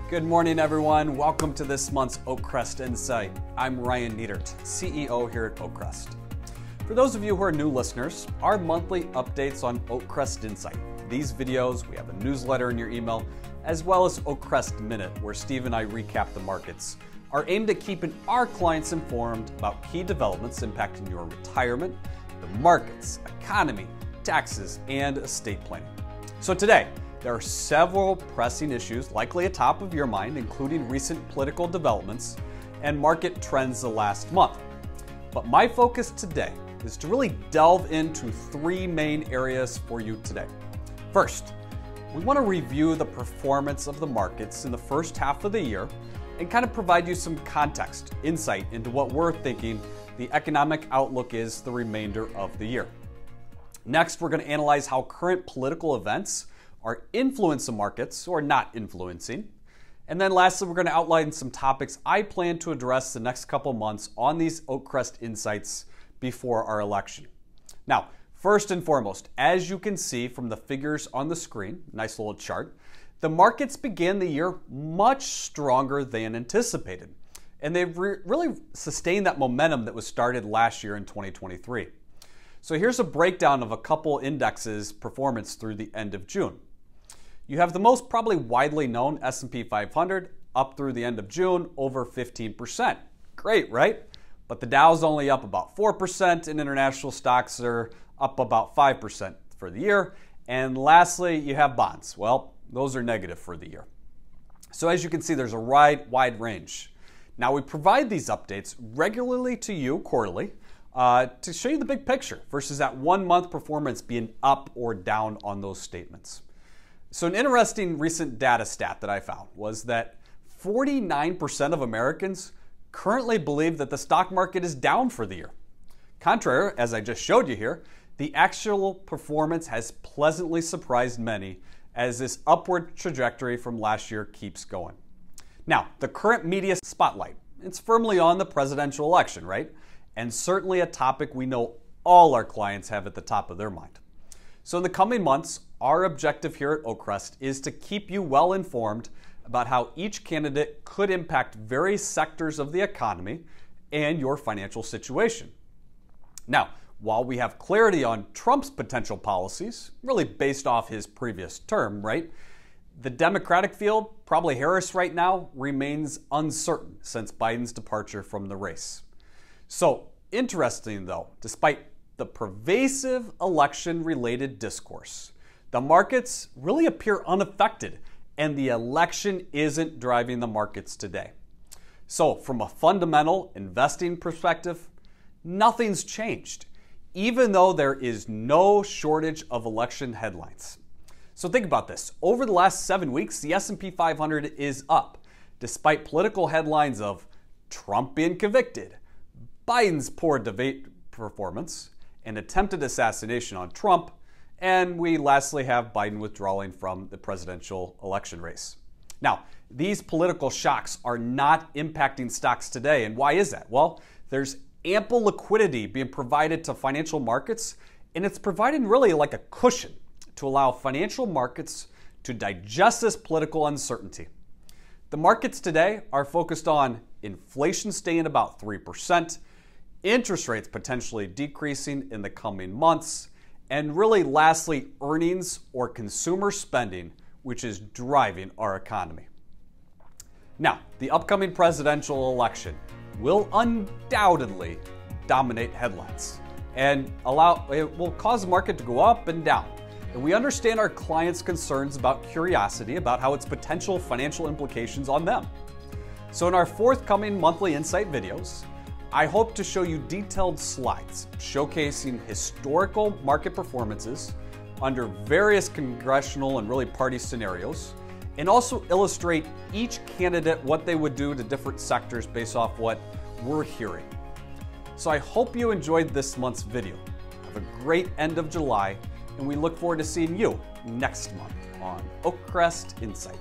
Good morning, everyone. Welcome to this month's OakCrest Insight. I'm Ryan Niedert, CEO here at OakCrest. For those of you who are new listeners, our monthly updates on OakCrest Insight. These videos, we have a newsletter in your email, as well as OakCrest Minute, where Steve and I recap the markets, are aimed at keeping our clients informed about key developments impacting your retirement, the markets, economy, taxes, and estate planning. So today, there are several pressing issues likely atop of your mind, including recent political developments and market trends the last month. But my focus today is to really delve into three main areas for you today. First, we want to review the performance of the markets in the first half of the year and kind of provide you some context, insight into what we're thinking the economic outlook is the remainder of the year. Next, we're going to analyze how current political events are influencing markets or not influencing. And then lastly, we're going to outline some topics I plan to address the next couple months on these OakCrest Insights before our election. Now, first and foremost, as you can see from the figures on the screen, nice little chart, the markets began the year much stronger than anticipated. And they've really sustained that momentum that was started last year in 2023. So here's a breakdown of a couple indexes' performance through the end of June. You have the most probably widely known S&P 500 up through the end of June, over 15%. Great, right? But the Dow's only up about 4%, and international stocks are up about 5% for the year. And lastly, you have bonds. Well, those are negative for the year. So as you can see, there's a wide range. Now, we provide these updates regularly to you quarterly to show you the big picture versus that 1 month performance being up or down on those statements. So an interesting recent data stat that I found was that 49% of Americans currently believe that the stock market is down for the year. Contrary, as I just showed you here, the actual performance has pleasantly surprised many as this upward trajectory from last year keeps going. Now, the current media spotlight, it's firmly on the presidential election, right? And certainly a topic we know all our clients have at the top of their mind. So in the coming months, our objective here at OakCrest is to keep you well informed about how each candidate could impact various sectors of the economy and your financial situation. Now, while we have clarity on Trump's potential policies, really based off his previous term, right? The Democratic field, probably Harris right now, remains uncertain since Biden's departure from the race. So, interesting though, despite the pervasive election-related discourse, the markets really appear unaffected, and the election isn't driving the markets today. So, from a fundamental investing perspective, nothing's changed, even though there is no shortage of election headlines. So think about this. Over the last 7 weeks, the S&P 500 is up, despite political headlines of Trump being convicted, Biden's poor debate performance, an attempted assassination on Trump, and we lastly have Biden withdrawing from the presidential election race. Now, these political shocks are not impacting stocks today, and why is that? Well, there's ample liquidity being provided to financial markets, and it's providing really like a cushion to allow financial markets to digest this political uncertainty. The markets today are focused on inflation staying about 3%, interest rates potentially decreasing in the coming months, and really lastly, earnings or consumer spending, which is driving our economy. Now, the upcoming presidential election will undoubtedly dominate headlines and it will cause the market to go up and down. And we understand our clients' concerns about curiosity about how its potential financial implications on them. So in our forthcoming monthly insight videos, I hope to show you detailed slides showcasing historical market performances under various congressional and really party scenarios, and also illustrate each candidate what they would do to different sectors based off what we're hearing. So I hope you enjoyed this month's video. Have a great end of July, and we look forward to seeing you next month on OakCrest Insight.